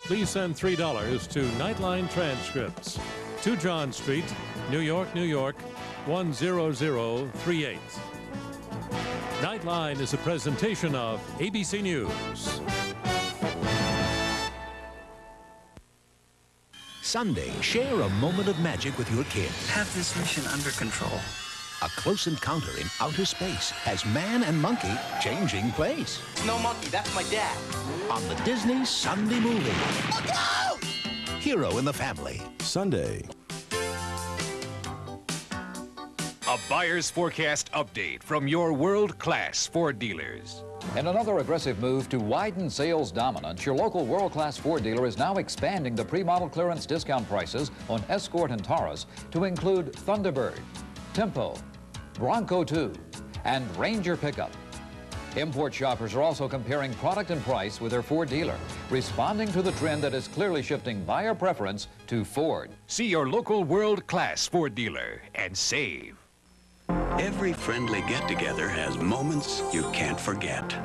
Please send $3 to Nightline Transcripts, 2 John Street, New York, New York, 10038. Nightline is a presentation of ABC News. Sunday, share a moment of magic with your kids. Have this mission under control. A close encounter in outer space as man and monkey changing place. No monkey, that's my dad. On the Disney Sunday movie. Look out! Hero in the Family. Sunday. A buyer's forecast update from your world-class Ford dealers. In another aggressive move to widen sales dominance, your local world-class Ford dealer is now expanding the pre-model clearance discount prices on Escort and Taurus to include Thunderbird, Tempo, Bronco 2, and Ranger pickup. Import shoppers are also comparing product and price with their Ford dealer, responding to the trend that is clearly shifting buyer preference to Ford. See your local world-class Ford dealer and save. Every friendly get-together has moments you can't forget.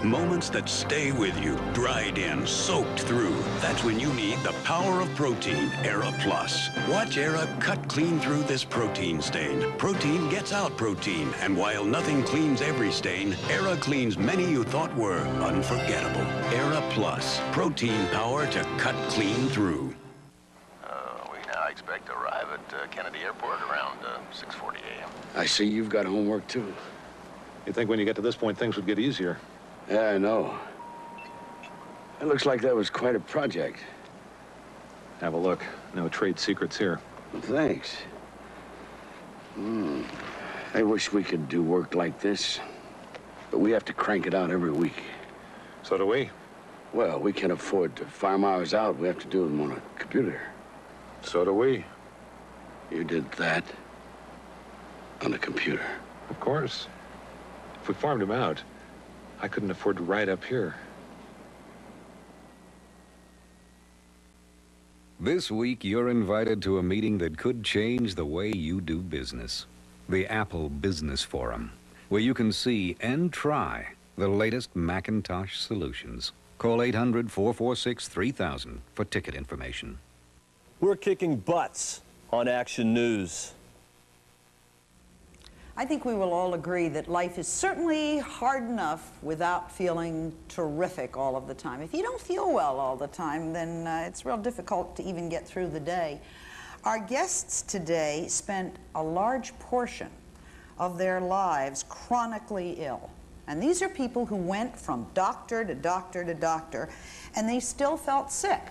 Moments that stay with you, dried in, soaked through. That's when you need the power of protein, Era Plus. Watch Era cut clean through this protein stain. Protein gets out protein, and while nothing cleans every stain, Era cleans many you thought were unforgettable. Era Plus, protein power to cut clean through. We now expect to arrive at Kennedy Airport around 6:40 a.m. I see you've got homework, too. You'd think when you get to this point, things would get easier. Yeah, I know. It looks like that was quite a project. Have a look. No trade secrets here. Thanks. I wish we could do work like this, but we have to crank it out every week. So do we. Well, we can't afford to farm hours out. We have to do them on a computer. So do we. You did that on a computer. Of course. If we farmed him out, I couldn't afford to ride up here. This week, you're invited to a meeting that could change the way you do business. The Apple Business Forum, where you can see and try the latest Macintosh solutions. Call 800-446-3000 for ticket information. We're kicking butts on Action News. I think we will all agree that life is certainly hard enough without feeling terrific all of the time. If you don't feel well all the time, then it's real difficult to even get through the day. Our guests today spent a large portion of their lives chronically ill. And these are people who went from doctor to doctor to doctor, and they still felt sick.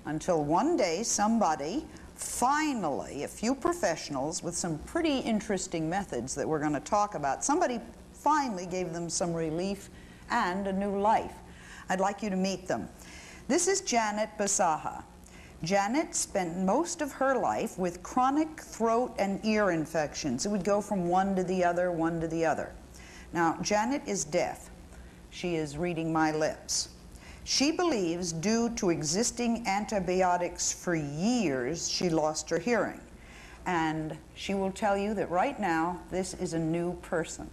Until one day somebody, finally, a few professionals with some pretty interesting methods that we're going to talk about, somebody finally gave them some relief and a new life. I'd like you to meet them. This is Janet Basaha. Janet spent most of her life with chronic throat and ear infections. It would go from one to the other, one to the other. Now, Janet is deaf. She is reading my lips. She believes, due to existing antibiotics for years, she lost her hearing. And she will tell you that right now, this is a new person.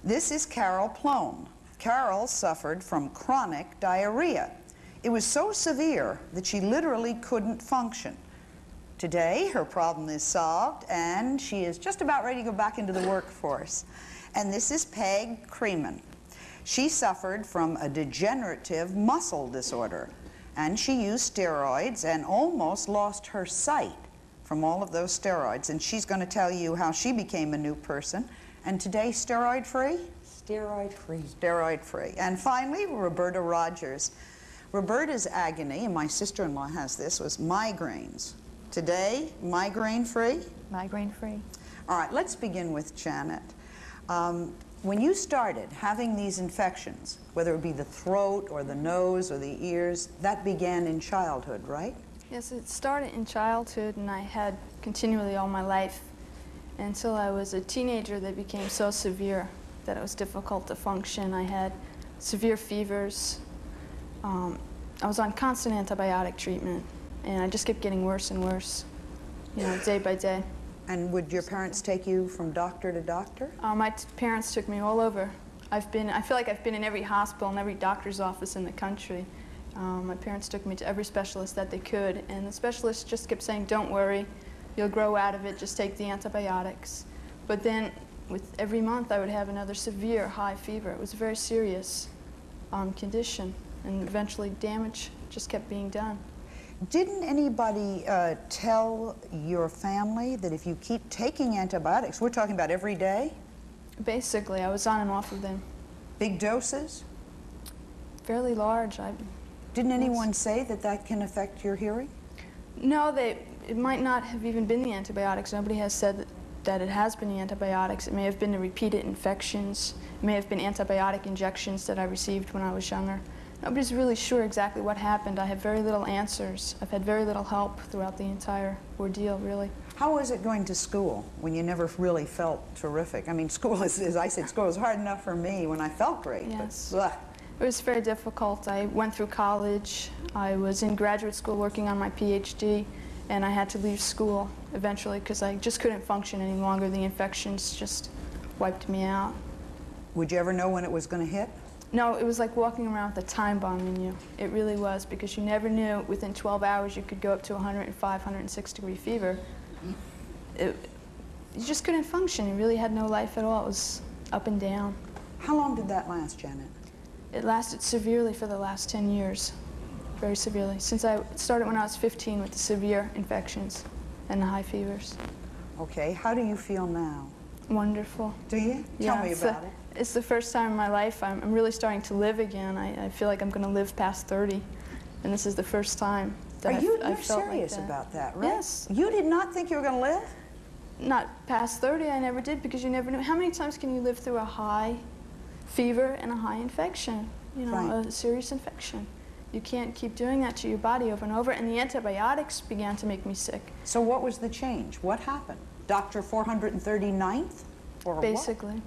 This is Carol Plone. Carol suffered from chronic diarrhea. It was so severe that she literally couldn't function. Today, her problem is solved, and she is just about ready to go back into the workforce. And this is Peg Creeman. She suffered from a degenerative muscle disorder, and she used steroids and almost lost her sight from all of those steroids. And she's going to tell you how she became a new person. And today, steroid-free? Steroid-free. Steroid-free. And finally, Roberta Rogers. Roberta's agony, and my sister-in-law has this, was migraines. Today, migraine-free? Migraine-free. All right, let's begin with Janet. When you started having these infections, whether it be the throat or the nose or the ears, that began in childhood, right? Yes, it started in childhood, and I had continually all my life until I was a teenager. They became so severe that it was difficult to function. I had severe fevers. I was on constant antibiotic treatment, and I just kept getting worse and worse, you know, day by day. And would your parents take you from doctor to doctor? My parents took me all over. I feel like I've been in every hospital and every doctor's office in the country. My parents took me to every specialist that they could, and the specialist just kept saying, don't worry, you'll grow out of it, just take the antibiotics. But then, with every month, I would have another severe high fever. It was a very serious condition, and eventually damage just kept being done. Didn't anybody tell your family that if you keep taking antibiotics, we're talking about every day? Basically, I was on and off of them. Big doses? Fairly large. Didn't anyone say that that can affect your hearing? No, it might not have even been the antibiotics. Nobody has said that it has been the antibiotics. It may have been the repeated infections. It may have been antibiotic injections that I received when I was younger. Nobody's really sure exactly what happened. I have very little answers. I've had very little help throughout the entire ordeal, really. How was it going to school when you never really felt terrific? I mean, school is, as I said, school was hard enough for me when I felt great. Yes. But, it was very difficult. I went through college. I was in graduate school working on my PhD, and I had to leave school eventually because I just couldn't function any longer. The infections just wiped me out. Would you ever know when it was going to hit? No, it was like walking around with a time bomb in you. It really was, because you never knew within 12 hours you could go up to 105, 106 degree fever. You just couldn't function. You really had no life at all. It was up and down. How long did that last, Janet? It lasted severely for the last 10 years, very severely. Since I started when I was 15 with the severe infections and the high fevers. Okay, how do you feel now? Wonderful. Do you? Tell me about it. It's the first time in my life I'm really starting to live again. I feel like I'm going to live past 30, and this is the first time that You're I've felt serious like that. about that, right? Yes. You did not think you were going to live? Not past 30, I never did, because you never knew. How many times can you live through a high fever and a high infection? You know, Right. a serious infection. You can't keep doing that to your body over and over, and the antibiotics began to make me sick. So what was the change? What happened? Dr. 439th? Or Basically.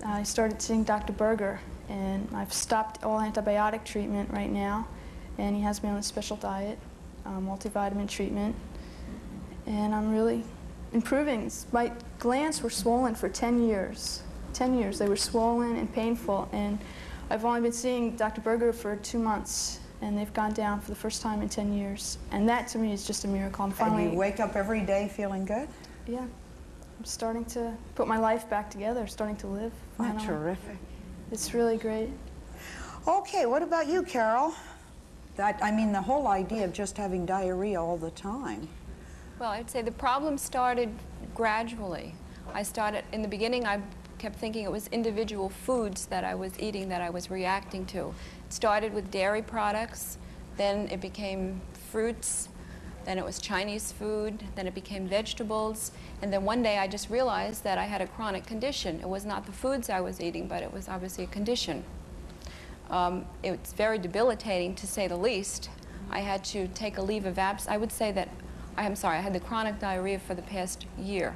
I started seeing Dr. Berger, and I've stopped all antibiotic treatment right now, and he has me on a special diet, multivitamin treatment, and I'm really improving. My glands were swollen for 10 years. 10 years. They were swollen and painful, and I've only been seeing Dr. Berger for 2 months, and they've gone down for the first time in 10 years. And that, to me, is just a miracle. I'm finally... And you wake up every day feeling good? Yeah. I'm starting to put my life back together, starting to live. That's terrific. It's really great. Okay, what about you, Carol? I mean, the whole idea of just having diarrhea all the time. Well, I'd say the problem started gradually. In the beginning, I kept thinking it was individual foods that I was eating that I was reacting to. It started with dairy products, then it became fruits, then it was Chinese food, then it became vegetables, and then one day I just realized that I had a chronic condition. It was not the foods I was eating, but it was obviously a condition. It's very debilitating, to say the least. I had to take a leave of absence. I would say that, I had the chronic diarrhea for the past year.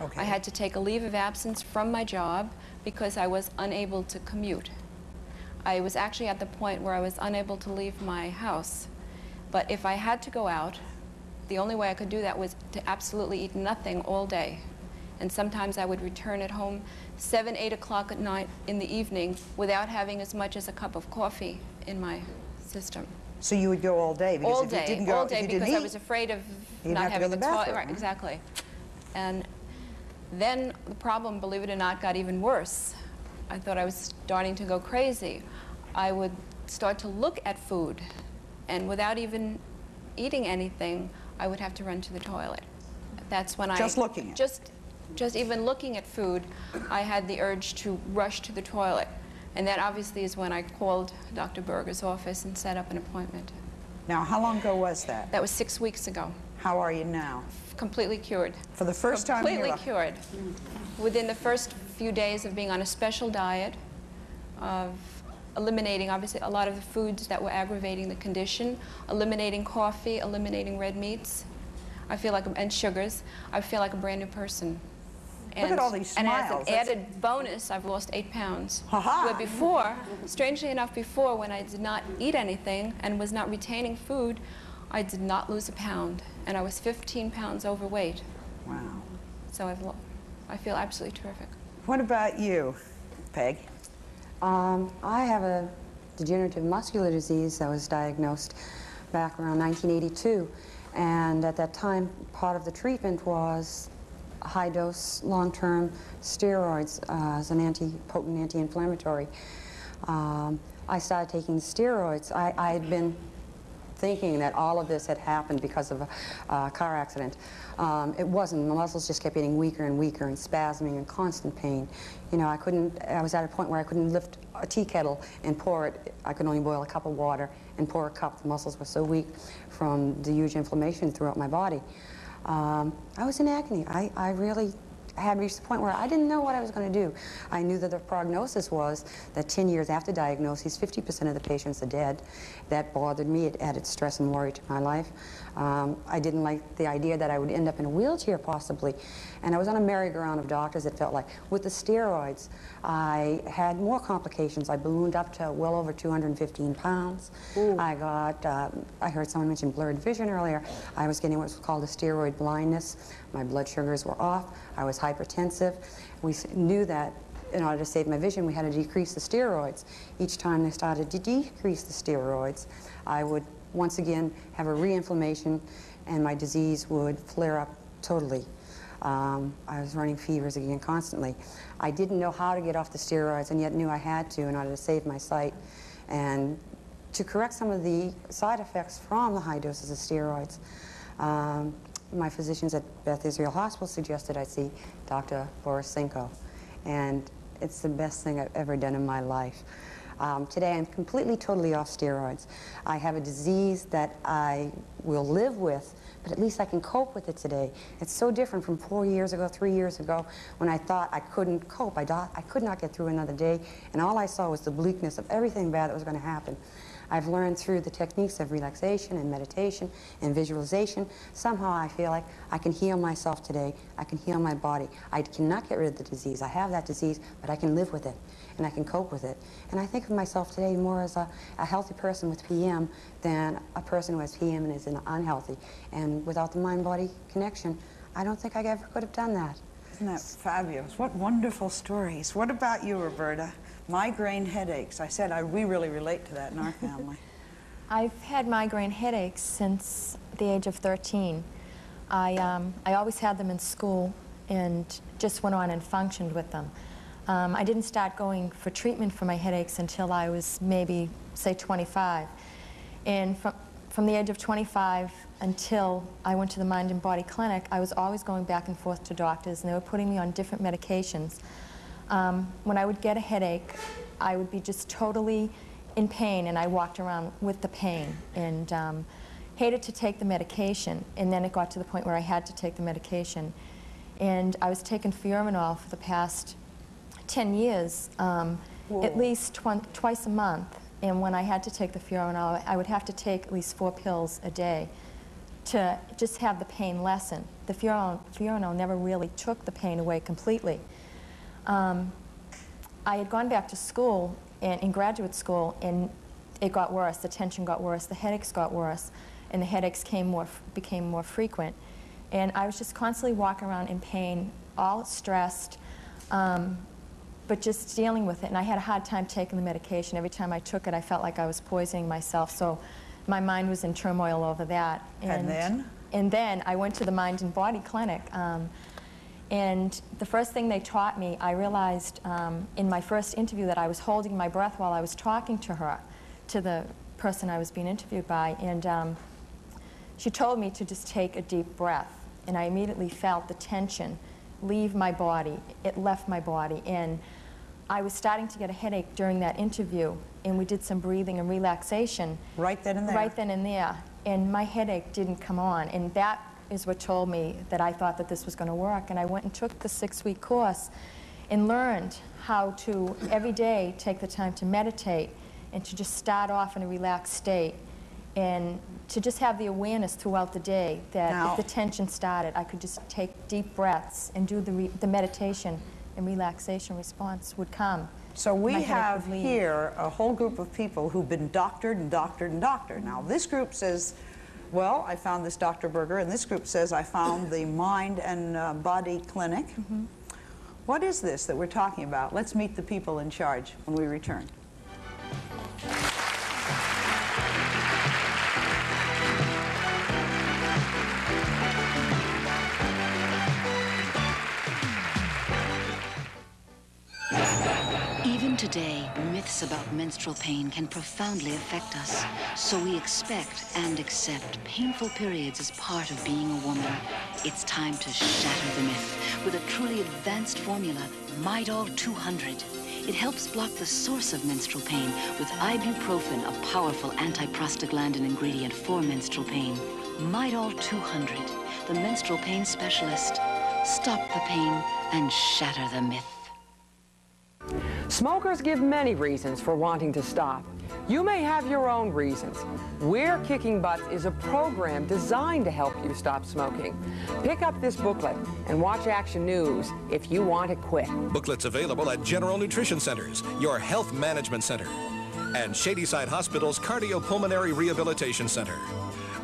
Okay. I had to take a leave of absence from my job because I was unable to commute. I was actually at the point where I was unable to leave my house. But if I had to go out, the only way I could do that was to absolutely eat nothing all day. And sometimes I would return at home 7, 8 o'clock at night in the evening without having as much as a cup of coffee in my system. So you would go all day? Because All if you day, didn't go, all day, if you didn't because I eat, was afraid of you'd not have to go having to the the toilet. bathroom, Right, huh? exactly. And then the problem, believe it or not, got even worse. I thought I was starting to go crazy. I would start to look at food, and without even eating anything, I would have to run to the toilet. That's when Just looking at it? Just even looking at food, I had the urge to rush to the toilet. And that obviously is when I called Dr. Berger's office and set up an appointment. Now, how long ago was that? That was 6 weeks ago. How are you now? Completely cured. For the first time in your life? Completely cured. Within the first few days of being on a special diet, of eliminating, obviously, a lot of the foods that were aggravating the condition, eliminating coffee, eliminating red meats, and sugars, I feel like a brand new person. Look at all these smiles. And as an added bonus, I've lost 8 pounds. Ha-ha. Where before, strangely enough, before, when I did not eat anything and was not retaining food, I did not lose a pound, and I was 15 pounds overweight. Wow. So I feel absolutely terrific. What about you, Peg? I have a degenerative muscular disease that was diagnosed back around 1982. And at that time, part of the treatment was high-dose, long-term steroids as an potent anti-inflammatory. I started taking steroids. I had been thinking that all of this had happened because of a car accident. It wasn't. My muscles just kept getting weaker and weaker and spasming and constant pain. You know, I was at a point where I couldn't lift a tea kettle and pour it. I could only boil a cup of water and pour a cup. The muscles were so weak from the huge inflammation throughout my body. I was in agony. I really had reached the point where I didn't know what I was going to do. I knew that the prognosis was that 10 years after diagnosis, 50% of the patients are dead. That bothered me. It added stress and worry to my life. I didn't like the idea that I would end up in a wheelchair possibly. And I was on a merry-go-round of doctors, it felt like. With the steroids, I had more complications. I ballooned up to well over 215 pounds. Ooh. I heard someone mention blurred vision earlier. I was getting what's called a steroid blindness. My blood sugars were off. I was hypertensive. We knew that in order to save my vision, we had to decrease the steroids. Each time they started to decrease the steroids, I would once again have a reinflammation and my disease would flare up totally. I was running fevers again constantly. I didn't know how to get off the steroids and yet knew I had to in order to save my sight and to correct some of the side effects from the high doses of steroids. My physicians at Beth Israel Hospital suggested I see Dr. Borisenko, and it's the best thing I've ever done in my life. Today I'm completely, totally off steroids. I have a disease that I will live with, but at least I can cope with it today. It's so different from 4 years ago, 3 years ago, when I thought I couldn't cope. I could not get through another day, and all I saw was the bleakness of everything bad that was going to happen. I've learned through the techniques of relaxation and meditation and visualization. Somehow I feel like I can heal myself today. I can heal my body. I cannot get rid of the disease. I have that disease, but I can live with it, and I can cope with it. And I think of myself today more as a healthy person with PM than a person who has PM and is unhealthy. And without the mind-body connection, I don't think I ever could have done that. Isn't that fabulous? What wonderful stories. What about you, Roberta? Migraine headaches. I said we really relate to that in our family. I've had migraine headaches since the age of 13. I always had them in school and just went on and functioned with them. I didn't start going for treatment for my headaches until I was maybe, say, 25. And from the age of 25 until I went to the Mind and Body Clinic, I was always going back and forth to doctors, and they were putting me on different medications. When I would get a headache, I would be just totally in pain, and I walked around with the pain and hated to take the medication. And then it got to the point where I had to take the medication. And I was taking Fiorinol for the past 10 years, at least twice a month. And when I had to take the Fiorinol, I would have to take at least 4 pills a day to just have the pain lessen. The Fiorinol never really took the pain away completely. I had gone back to school, in graduate school, and it got worse. The tension got worse, the headaches got worse, and the headaches became more frequent. And I was just constantly walking around in pain, all stressed, but just dealing with it. And I had a hard time taking the medication. Every time I took it, I felt like I was poisoning myself, so my mind was in turmoil over that. And then? And then I went to the Mind and Body Clinic. And the first thing they taught me, I realized in my first interview that I was holding my breath while I was talking to her, to the person I was being interviewed by. And she told me to just take a deep breath. And I immediately felt the tension leave my body. It left my body. And I was starting to get a headache during that interview. And we did some breathing and relaxation. Right then and there? Right then and there. And my headache didn't come on. And that is what told me that I thought that this was going to work. And I went and took the 6-week course and learned how to, every day, take the time to meditate and to just start off in a relaxed state and to just have the awareness throughout the day that if the tension started, I could just take deep breaths and do the meditation, and relaxation response would come. So we have here a whole group of people who've been doctored and doctored and doctored. Now this group says, well, I found this Dr. Berger, and this group says I found the Mind and Body Clinic. What is this that we're talking about? Let's meet the people in charge when we return. Even today, myths about menstrual pain can profoundly affect us. So we expect and accept painful periods as part of being a woman. It's time to shatter the myth with a truly advanced formula, Midol 200. It helps block the source of menstrual pain with ibuprofen, a powerful anti-prostaglandin ingredient for menstrual pain. Midol 200, the menstrual pain specialist. Stop the pain and shatter the myth. Smokers give many reasons for wanting to stop. You may have your own reasons. We're Kicking Butts is a program designed to help you stop smoking. Pick up this booklet and watch Action News if you want to quit. Booklets available at General Nutrition Centers, your health management center, and Shadyside Hospital's Cardiopulmonary Rehabilitation Center.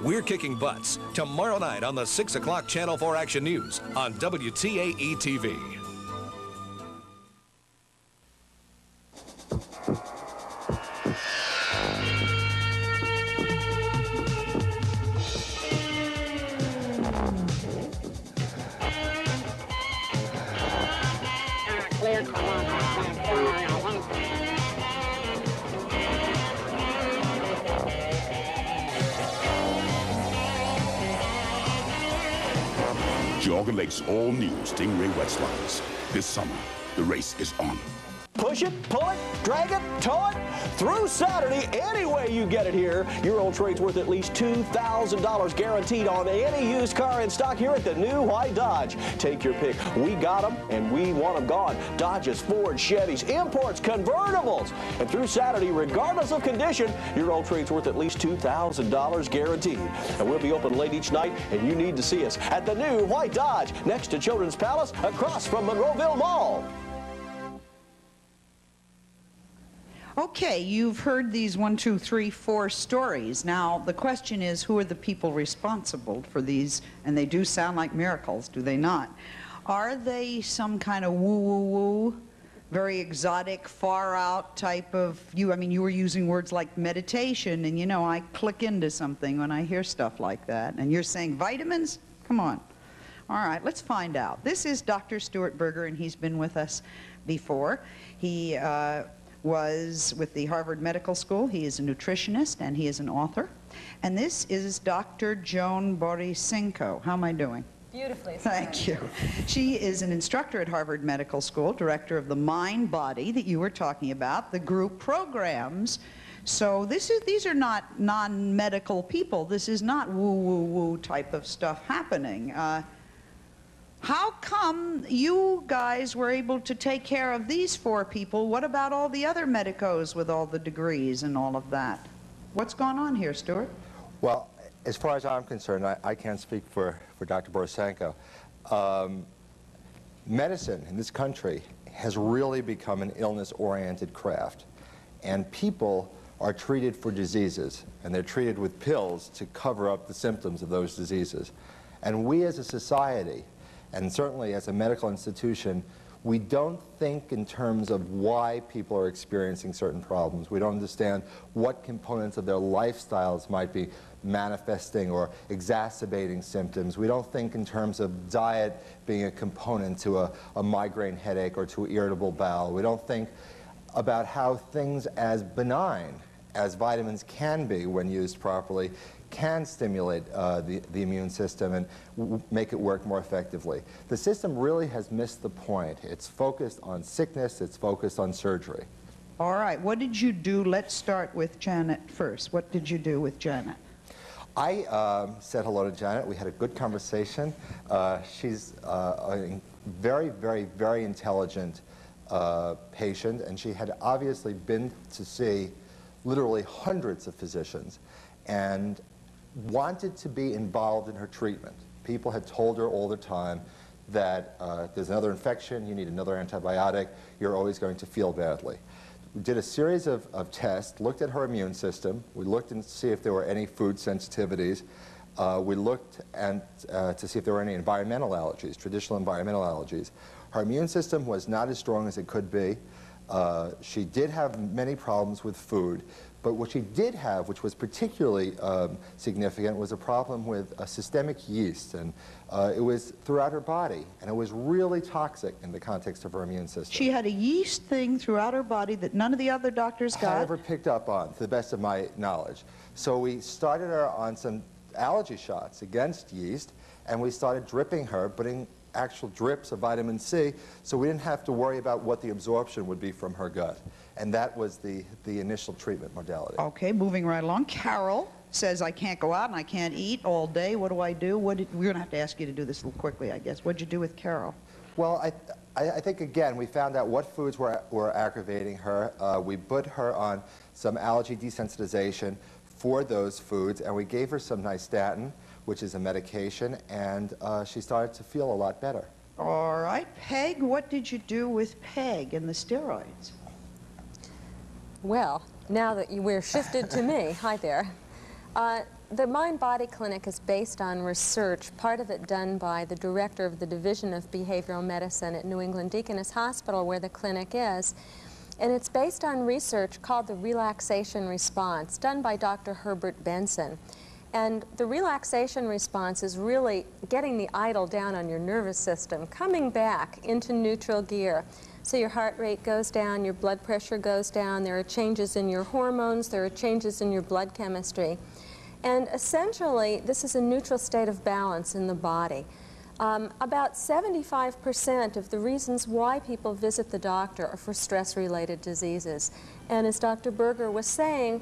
We're Kicking Butts tomorrow night on the 6 o'clock channel for Action News on WTAE-TV. Geauga Lake's all-new Stingray wet slides. This summer, the race is on. Push it, pull it, drag it, tow it. Through Saturday, any way you get it here, your old trade's worth at least $2,000 guaranteed on any used car in stock here at the new White Dodge. Take your pick. We got them, and we want them gone. Dodges, Ford, Chevys, imports, convertibles. And through Saturday, regardless of condition, your old trade's worth at least $2,000 guaranteed. And we'll be open late each night, and you need to see us at the new White Dodge, next to Children's Palace, across from Monroeville Mall. Okay, you've heard these 1, 2, 3, 4 stories. Now, the question is, who are the people responsible for these? And they do sound like miracles, do they not? Are they some kind of woo-woo-woo, very exotic, far-out type of, you were using words like meditation, and you know, I click into something when I hear stuff like that. And you're saying vitamins? Come on. All right, let's find out. This is Dr. Stuart Berger, and he's been with us before. He was with the Harvard Medical School. He is a nutritionist and he is an author. And this is Dr. Joan Borisenko. How am I doing? Beautifully. Thank you. She is an instructor at Harvard Medical School, director of the Mind Body that you were talking about, the group programs. So these are not non-medical people. This is not woo-woo-woo type of stuff happening. How come you guys were able to take care of these 4 people? What about all the other medicos with all the degrees and all of that? What's going on here, Stuart? Well, as far as I'm concerned, I can't speak for Dr. Borisenko. Medicine in this country has really become an illness-oriented craft. And people are treated for diseases, and they're treated with pills to cover up the symptoms of those diseases. And we as a society, and certainly as a medical institution, we don't think in terms of why people are experiencing certain problems. We don't understand what components of their lifestyles might be manifesting or exacerbating symptoms. We don't think in terms of diet being a component to a migraine headache or to irritable bowel. We don't think about how things as benign as vitamins can be when used properly can stimulate the immune system and make it work more effectively. The system really has missed the point. It's focused on sickness, it's focused on surgery. All right, what did you do? Let's start with Janet first. What did you do with Janet? I said hello to Janet. We had a good conversation. She's a very, very, very intelligent patient, and she had obviously been to see literally hundreds of physicians and wanted to be involved in her treatment. People had told her all the time that there's another infection, you need another antibiotic, you're always going to feel badly. We did a series of tests, looked at her immune system, we looked to see if there were any food sensitivities, we looked to see if there were any environmental allergies, traditional environmental allergies. Her immune system was not as strong as it could be. She did have many problems with food, but what she did have, which was particularly significant, was a problem with systemic yeast, and it was throughout her body, and it was really toxic in the context of her immune system. She had a yeast thing throughout her body that none of the other doctors got? I never picked up on, to the best of my knowledge. So we started her on some allergy shots against yeast, and we started dripping her, putting actual drips of vitamin C, so we didn't have to worry about what the absorption would be from her gut. And that was the initial treatment modality. Okay, moving right along. Carol says, I can't go out and I can't eat all day. What do I do? We're going to have to ask you to do this a little quickly, I guess. What did you do with Carol? Well, I think, again, we found out what foods were aggravating her. We put her on some allergy desensitization for those foods, and we gave her some nystatin, which is a medication, and she started to feel a lot better. All right. Peg, what did you do with Peg and the steroids? Well, now that we're shifted to me, hi there. The Mind Body Clinic is based on research, part of it done by the director of the Division of Behavioral Medicine at New England Deaconess Hospital, where the clinic is. And it's based on research called the relaxation response, done by Dr. Herbert Benson. And the relaxation response is really getting the idle down on your nervous system, coming back into neutral gear. So your heart rate goes down, your blood pressure goes down, there are changes in your hormones, there are changes in your blood chemistry. And essentially, this is a neutral state of balance in the body. About 75% of the reasons why people visit the doctor are for stress-related diseases. And as Dr. Berger was saying,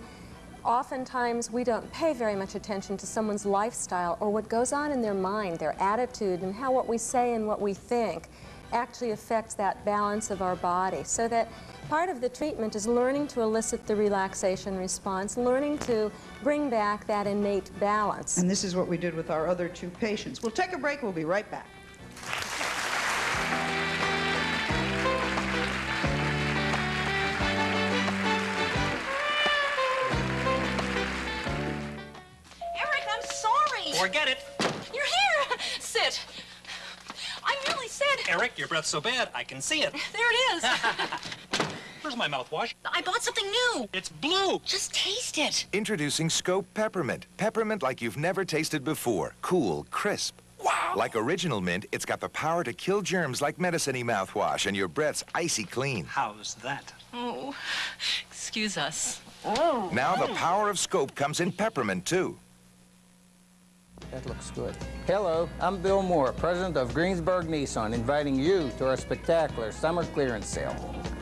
oftentimes we don't pay very much attention to someone's lifestyle or what goes on in their mind, their attitude, and how what we say and what we think actually affects that balance of our body. So that part of the treatment is learning to elicit the relaxation response, learning to bring back that innate balance. And this is what we did with our other two patients. We'll take a break. We'll be right back. Eric, I'm sorry. Forget it. You're here. Sit. I merely said... Eric, your breath's so bad, I can see it. There it is. Where's my mouthwash? I bought something new. It's blue. Just taste it. Introducing Scope Peppermint. Peppermint like you've never tasted before. Cool, crisp. Wow. Like original mint, it's got the power to kill germs like medicine-y mouthwash, and your breath's icy clean. How's that? Oh, excuse us. Now the power of Scope comes in peppermint, too. That looks good. Hello, I'm Bill Moore, president of Greensburg Nissan, inviting you to our spectacular summer clearance sale.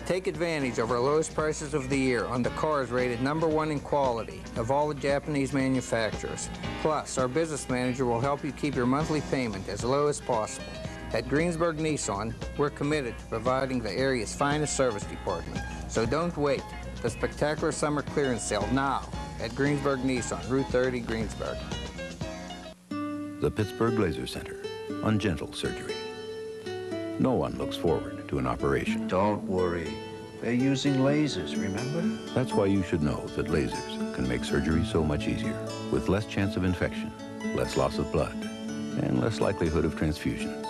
Take advantage of our lowest prices of the year on the cars rated #1 in quality of all the Japanese manufacturers. Plus, our business manager will help you keep your monthly payment as low as possible. At Greensburg Nissan, we're committed to providing the area's finest service department. So don't wait. The spectacular summer clearance sale now at Greensburg Nissan, Route 30, Greensburg. The Pittsburgh Laser Center on gentle surgery. No one looks forward to an operation. Don't worry. They're using lasers, remember? That's why you should know that lasers can make surgery so much easier, with less chance of infection, less loss of blood, and less likelihood of transfusions.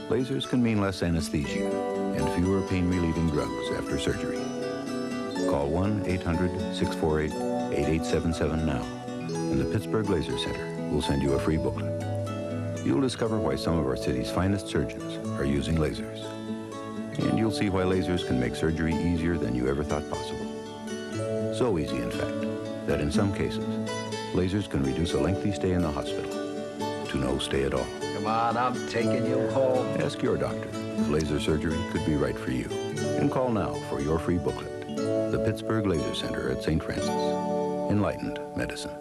Lasers can mean less anesthesia and fewer pain-relieving drugs after surgery. Call 1-800-648-8877 now, and the Pittsburgh Laser Center will send you a free booklet. You'll discover why some of our city's finest surgeons are using lasers. And you'll see why lasers can make surgery easier than you ever thought possible. So easy, in fact, that in some cases, lasers can reduce a lengthy stay in the hospital to no stay at all. Come on, I'm taking you home. Ask your doctor if laser surgery could be right for you. And call now for your free booklet. The Pittsburgh Laser Center at St. Francis. Enlightened Medicine.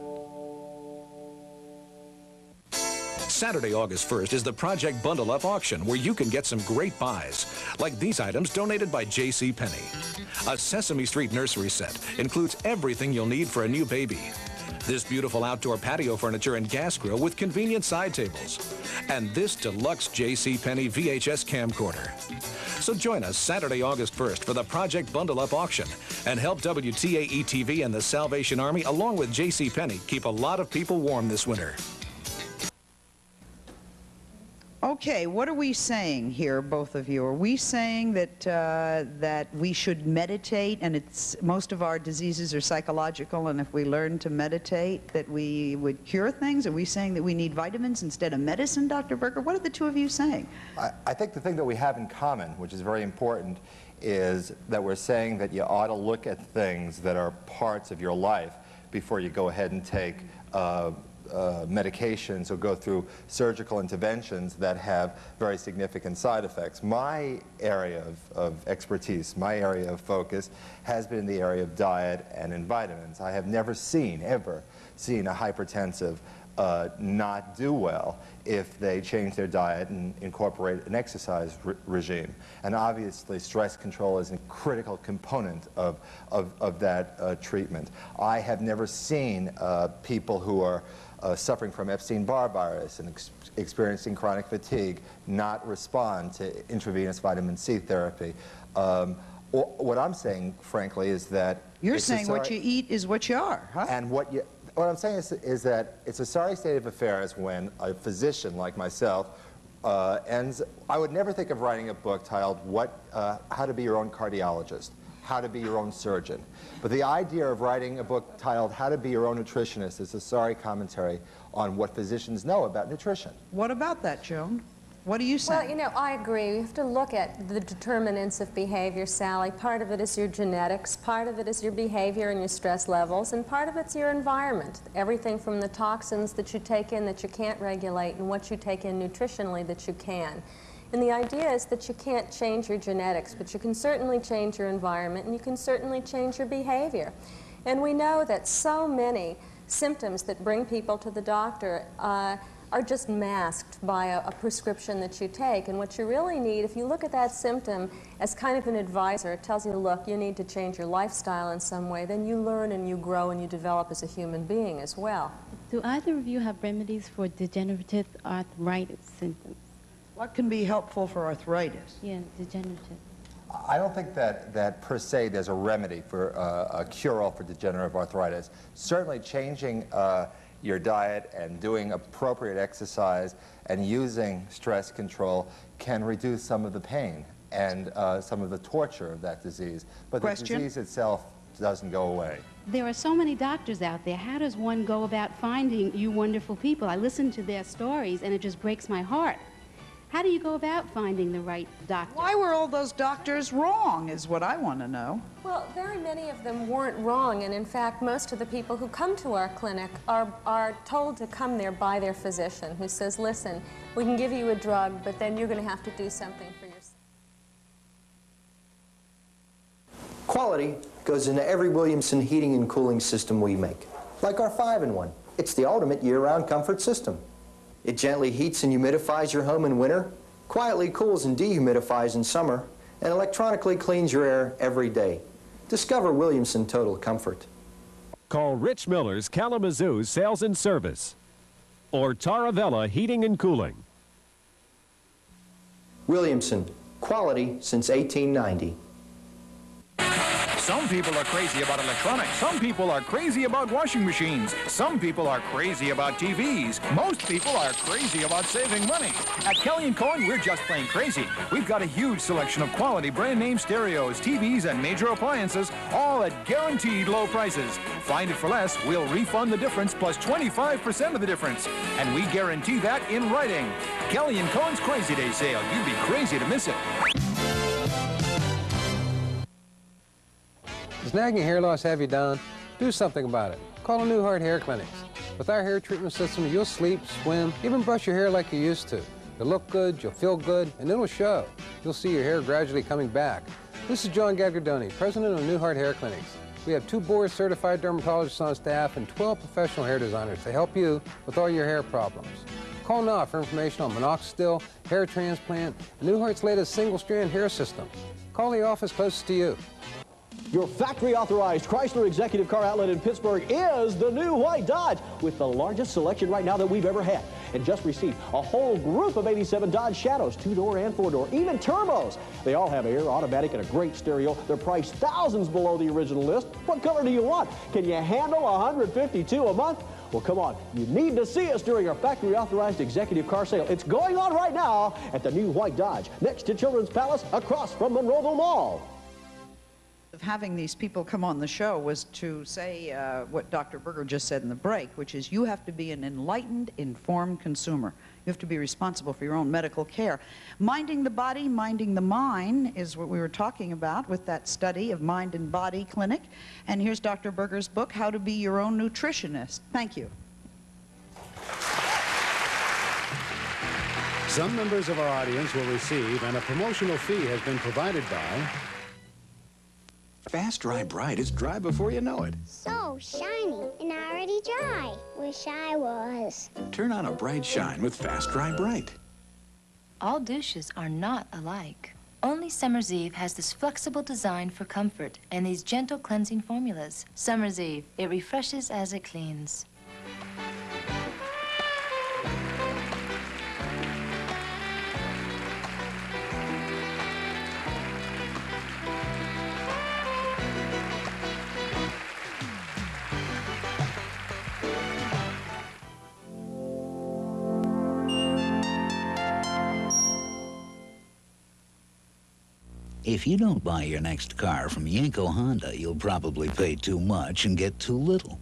Saturday, August 1st is the Project Bundle Up auction where you can get some great buys, like these items donated by J.C. Penney. A Sesame Street nursery set includes everything you'll need for a new baby. This beautiful outdoor patio furniture and gas grill with convenient side tables. And this deluxe J.C. Penney VHS camcorder. So join us Saturday, August 1st for the Project Bundle Up auction and help WTAE-TV and the Salvation Army along with J.C. Penney keep a lot of people warm this winter. Okay, what are we saying here, both of you? Are we saying that that we should meditate, and most of our diseases are psychological, and if we learn to meditate, that we would cure things? Are we saying that we need vitamins instead of medicine, Dr. Berger? What are the two of you saying? I think the thing that we have in common, which is very important, is that we're saying that you ought to look at things that are parts of your life before you go ahead and take medications or go through surgical interventions that have very significant side effects. My area of expertise, my area of focus, has been in the area of diet and in vitamins. I have never ever seen a hypertensive not do well if they change their diet and incorporate an exercise regime. And obviously stress control is a critical component of that treatment. I have never seen people who are suffering from Epstein-Barr virus and experiencing chronic fatigue not respond to intravenous vitamin C therapy. What I'm saying, frankly, is that... You're saying what you eat is what you are, huh? And what I'm saying is that it's a sorry state of affairs when a physician like myself I would never think of writing a book titled How to Be Your Own Cardiologist, How to Be Your Own Surgeon. But the idea of writing a book titled How to Be Your Own Nutritionist is a sorry commentary on what physicians know about nutrition. What about that, Joan? What do you say? Well, you know, I agree. You have to look at the determinants of behavior, Sally. Part of it is your genetics, part of it is your behavior and your stress levels, and part of it's your environment. Everything from the toxins that you take in that you can't regulate and what you take in nutritionally that you can. And the idea is that you can't change your genetics, but you can certainly change your environment and you can certainly change your behavior. And we know that so many symptoms that bring people to the doctor are just masked by a prescription that you take. And what you really need, if you look at that symptom as kind of an advisor, it tells you, look, you need to change your lifestyle in some way, then you learn and you grow and you develop as a human being as well. Do either of you have remedies for degenerative arthritis symptoms? What can be helpful for arthritis? Yeah, degenerative. I don't think that per se there's a remedy for a cure-all for degenerative arthritis. Certainly changing your diet and doing appropriate exercise and using stress control can reduce some of the pain and some of the torture of that disease. But the disease itself doesn't go away. There are so many doctors out there. How does one go about finding you wonderful people? I listen to their stories and it just breaks my heart. How do you go about finding the right doctor? Why were all those doctors wrong is what I want to know. Well, very many of them weren't wrong, and in fact, most of the people who come to our clinic are told to come there by their physician, who says, listen, we can give you a drug, but then you're going to have to do something for yourself. Quality goes into every Williamson heating and cooling system we make, like our 5-in-1. It's the ultimate year-round comfort system. It gently heats and humidifies your home in winter, quietly cools and dehumidifies in summer, and electronically cleans your air every day. Discover Williamson Total Comfort. Call Rich Miller's Kalamazoo Sales and Service or Taravella Heating and Cooling. Williamson, quality since 1890. Some people are crazy about electronics. Some people are crazy about washing machines. Some people are crazy about TVs. Most people are crazy about saving money. At Kelly & Cohen, we're just plain crazy. We've got a huge selection of quality brand name stereos, TVs, and major appliances, all at guaranteed low prices. Find it for less, we'll refund the difference plus 25% of the difference. And we guarantee that in writing. Kelly & Cohen's Crazy Day sale. You'd be crazy to miss it. Does nagging hair loss have you down? Do something about it. Call a Newhart Hair Clinics. With our hair treatment system, you'll sleep, swim, even brush your hair like you used to. You'll look good, you'll feel good, and it'll show. You'll see your hair gradually coming back. This is John Gagliardoni, president of Newhart Hair Clinics. We have 2 board-certified dermatologists on staff and 12 professional hair designers to help you with all your hair problems. Call now for information on minoxidil, hair transplant, and Newhart's latest single-strand hair system. Call the office closest to you. Your factory-authorized Chrysler Executive Car Outlet in Pittsburgh is the new white Dodge with the largest selection right now that we've ever had. And just received a whole group of 87 Dodge Shadows, 2-door and 4-door, even turbos. They all have air, automatic, and a great stereo. They're priced thousands below the original list. What color do you want? Can you handle $152 a month? Well, come on. You need to see us during our factory-authorized executive car sale. It's going on right now at the new White Dodge, next to Children's Palace, across from Monroeville Mall. Of having these people come on the show was to say what Dr. Berger just said in the break, which is you have to be an enlightened, informed consumer. You have to be responsible for your own medical care. Minding the body, minding the mind is what we were talking about with that study of Mind and Body Clinic. And here's Dr. Berger's book, How to Be Your Own Nutritionist. Thank you. Some members of our audience will receive, and a promotional fee has been provided by... Fast Dry Bright is dry before you know it. So shiny and already dry. Wish I was. Turn on a bright shine with Fast Dry Bright. All douches are not alike. Only Summer's Eve has this flexible design for comfort and these gentle cleansing formulas. Summer's Eve, it refreshes as it cleans. If you don't buy your next car from Yanko Honda, you'll probably pay too much and get too little.